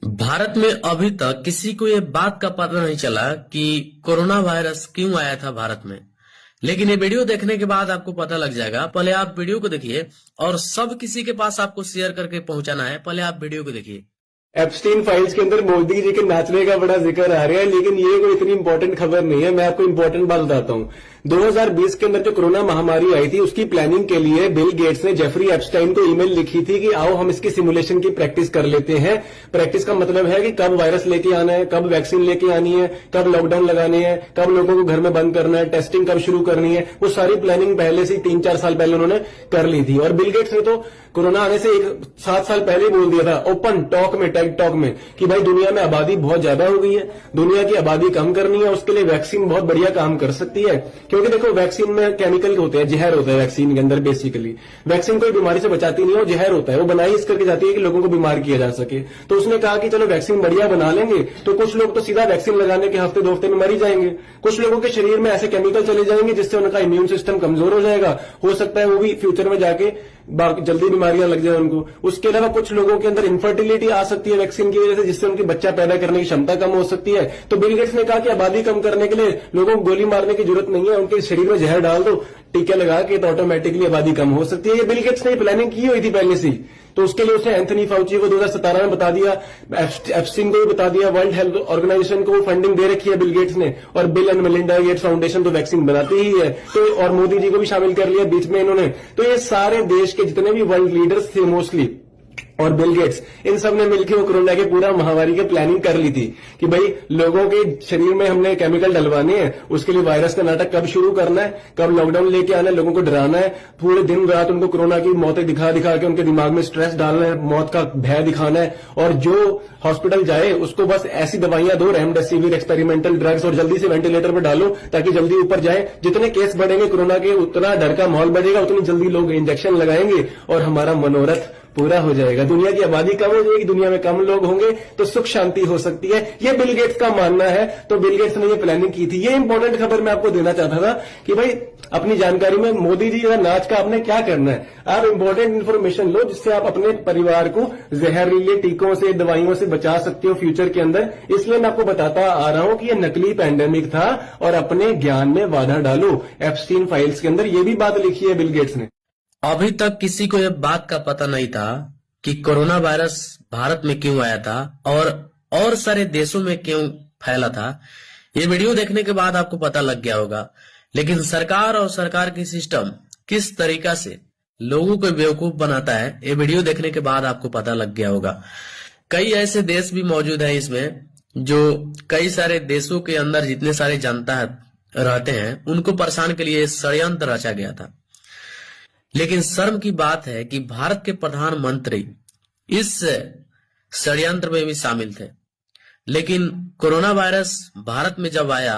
भारत में अभी तक किसी को ये बात का पता नहीं चला कि कोरोना वायरस क्यों आया था भारत में। लेकिन ये वीडियो देखने के बाद आपको पता लग जाएगा। पहले आप वीडियो को देखिए और सब किसी के पास आपको शेयर करके पहुंचाना है। पहले आप वीडियो को देखिए। एप्स्टीन फाइल्स के अंदर मोदी जी के नाचने का बड़ा जिक्र आ रहा है, लेकिन ये कोई इतनी इंपॉर्टेंट खबर नहीं है। मैं आपको इंपॉर्टेंट बात बताता हूँ। 2020 के अंदर जो कोरोना महामारी आई थी, उसकी प्लानिंग के लिए बिल गेट्स ने जेफरी एप्स्टाइन को ईमेल लिखी थी कि आओ हम इसकी सिमुलेशन की प्रैक्टिस कर लेते हैं। प्रैक्टिस का मतलब है कि कब वायरस लेके आना है, कब वैक्सीन लेके आनी है, कब लॉकडाउन लगाने हैं, कब लोगों को घर में बंद करना है, टेस्टिंग कब शुरू करनी है। वो सारी प्लानिंग पहले से 3-4 साल पहले उन्होंने कर ली थी। और बिल गेट्स ने तो कोरोना आने से 7 साल पहले ही बोल दिया था ओपन टॉक में, टेक टॉक में, कि भाई दुनिया में आबादी बहुत ज्यादा हो गई है, दुनिया की आबादी कम करनी है, उसके लिए वैक्सीन बहुत बढ़िया काम कर सकती है। क्योंकि देखो वैक्सीन में केमिकल होते हैं, जहर होता है वैक्सीन के अंदर। बेसिकली वैक्सीन कोई बीमारी से बचाती नहीं है, वो जहर होता है। वो बनाई इस करके जाती है कि लोगों को बीमार किया जा सके। तो उसने कहा कि चलो वैक्सीन बढ़िया बना लेंगे, तो कुछ लोग तो सीधा वैक्सीन लगाने के हफ्ते 2 हफ्ते में मर ही जाएंगे। कुछ लोगों के शरीर में ऐसे केमिकल चले जाएंगे जिससे उनका इम्यून सिस्टम कमजोर हो जाएगा। हो सकता है वो भी फ्यूचर में जाके जल्दी बीमारियां लग जाए उनको। उसके अलावा कुछ लोगों के अंदर इनफर्टिलिटी आ सकती है वैक्सीन की वजह से, जिससे उनकी बच्चा पैदा करने की क्षमता कम हो सकती है। तो बिल गेट्स ने कहा कि आबादी कम करने के लिए लोगों को गोली मारने की जरूरत नहीं है, उनके शरीर में जहर डाल दो, टीके लगा के, तो ऑटोमेटिकली आबादी कम हो सकती है। ये बिल गेट्स ने प्लानिंग की हुई थी पहले से। तो उसके लिए उसने एंथनी फाउची को 2017 में बता दिया, एप्स्टीन को भी बता दिया, वर्ल्ड हेल्थ ऑर्गेनाइजेशन को फंडिंग दे रखी है बिल गेट्स ने। और bill and Melinda Gates foundation तो वैक्सीन बनाती ही है, तो और मोदी जी को भी शामिल कर लिया बीच में इन्होंने। तो ये सारे देश के जितने भी वर्ल्ड लीडर्स थे मोस्टली, और बिल गेट्स, इन सब ने मिलकर वो कोरोना के पूरा महामारी की प्लानिंग कर ली थी कि भाई लोगों के शरीर में हमने केमिकल डलवाने हैं, उसके लिए वायरस का नाटक कब शुरू करना है, कब लॉकडाउन लेके आना है, लोगों को डराना है, पूरे दिन रात उनको कोरोना की मौतें दिखा दिखा के उनके दिमाग में स्ट्रेस डालना है, मौत का भय दिखाना है। और जो हॉस्पिटल जाए उसको बस ऐसी दवाइयां दो, रेमडेसिविर, एक्सपेरिमेंटल ड्रग्स, और जल्दी से वेंटिलेटर पर डालो ताकि जल्दी ऊपर जाए। जितने केस बढ़ेंगे कोरोना के, उतना डर का माहौल बढ़ेगा, उतनी जल्दी लोग इंजेक्शन लगाएंगे और हमारा मनोरथ पूरा हो जाएगा। दुनिया की आबादी कम हो जाएगी, दुनिया में कम लोग होंगे तो सुख शांति हो सकती है। ये बिल गेट्स का मानना है। तो बिल गेट्स ने ये प्लानिंग की थी। ये इंपॉर्टेंट खबर मैं आपको देना चाहता था कि भाई अपनी जानकारी में मोदी जी का नाच का आपने क्या करना है। आप इंपॉर्टेंट इन्फॉर्मेशन लो जिससे आप अपने परिवार को जहरीले टीकों से, दवाइयों से बचा सकते हो फ्यूचर के अंदर। इसलिए मैं आपको बताता आ रहा हूं कि यह नकली पैंडेमिक था और अपने ज्ञान में बाधा डालो। एप्स्टीन फाइल्स के अंदर यह भी बात लिखी है बिल गेट्स ने। अभी तक किसी को यह बात का पता नहीं था कि कोरोना वायरस भारत में क्यों आया था और सारे देशों में क्यों फैला था। ये वीडियो देखने के बाद आपको पता लग गया होगा। लेकिन सरकार और सरकार की सिस्टम किस तरीका से लोगों को बेवकूफ बनाता है, ये वीडियो देखने के बाद आपको पता लग गया होगा। कई ऐसे देश भी मौजूद हैं इसमें, जो कई सारे देशों के अंदर जितने सारे जनता रहते हैं उनको परेशान के लिए षड्यंत्र रचा गया था। लेकिन शर्म की बात है कि भारत के प्रधानमंत्री इस षड्यंत्र में भी शामिल थे। लेकिन कोरोना वायरस भारत में जब आया,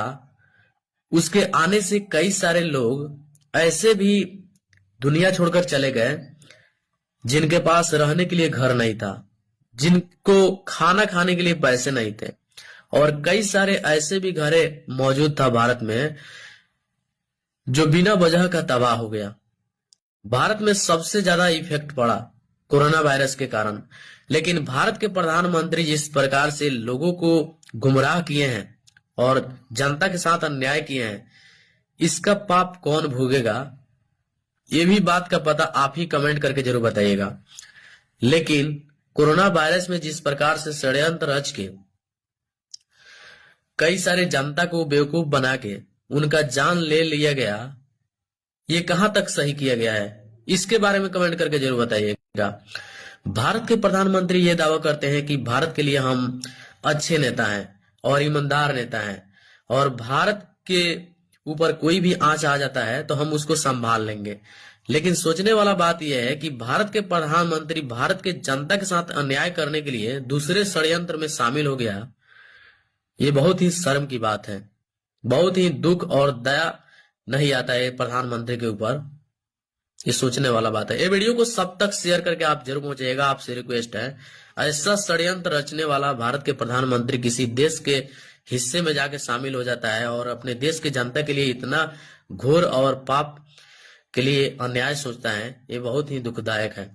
उसके आने से कई सारे लोग ऐसे भी दुनिया छोड़कर चले गए जिनके पास रहने के लिए घर नहीं था, जिनको खाना खाने के लिए पैसे नहीं थे, और कई सारे ऐसे भी घरे मौजूद था भारत में जो बिना वजह का तबाह हो गया। भारत में सबसे ज्यादा इफेक्ट पड़ा कोरोना वायरस के कारण। लेकिन भारत के प्रधानमंत्री जिस प्रकार से लोगों को गुमराह किए हैं और जनता के साथ अन्याय किए हैं, इसका पाप कौन भोगेगा, ये भी बात का पता आप ही कमेंट करके जरूर बताइएगा। लेकिन कोरोना वायरस में जिस प्रकार से षड्यंत्र रच के कई सारे जनता को बेवकूफ बना के उनका जान ले लिया गया, ये कहां तक सही किया गया है, इसके बारे में कमेंट करके जरूर बताइएगा। भारत के प्रधानमंत्री ये दावा करते हैं कि भारत के लिए हम अच्छे नेता हैं और ईमानदार नेता हैं, और भारत के ऊपर कोई भी आंच आ जाता है तो हम उसको संभाल लेंगे। लेकिन सोचने वाला बात यह है कि भारत के प्रधानमंत्री भारत के जनता के साथ अन्याय करने के लिए दूसरे षड्यंत्र में शामिल हो गया। ये बहुत ही शर्म की बात है, बहुत ही दुख और दया नहीं आता है प्रधानमंत्री के ऊपर। ये सोचने वाला बात है। ये वीडियो को सब तक शेयर करके आप जरूर पहुंचेगा, आपसे रिक्वेस्ट है। ऐसा षड्यंत्र रचने वाला भारत के प्रधानमंत्री किसी देश के हिस्से में जाके शामिल हो जाता है और अपने देश की जनता के लिए इतना घोर और पाप के लिए अन्याय सोचता है, ये बहुत ही दुखदायक है।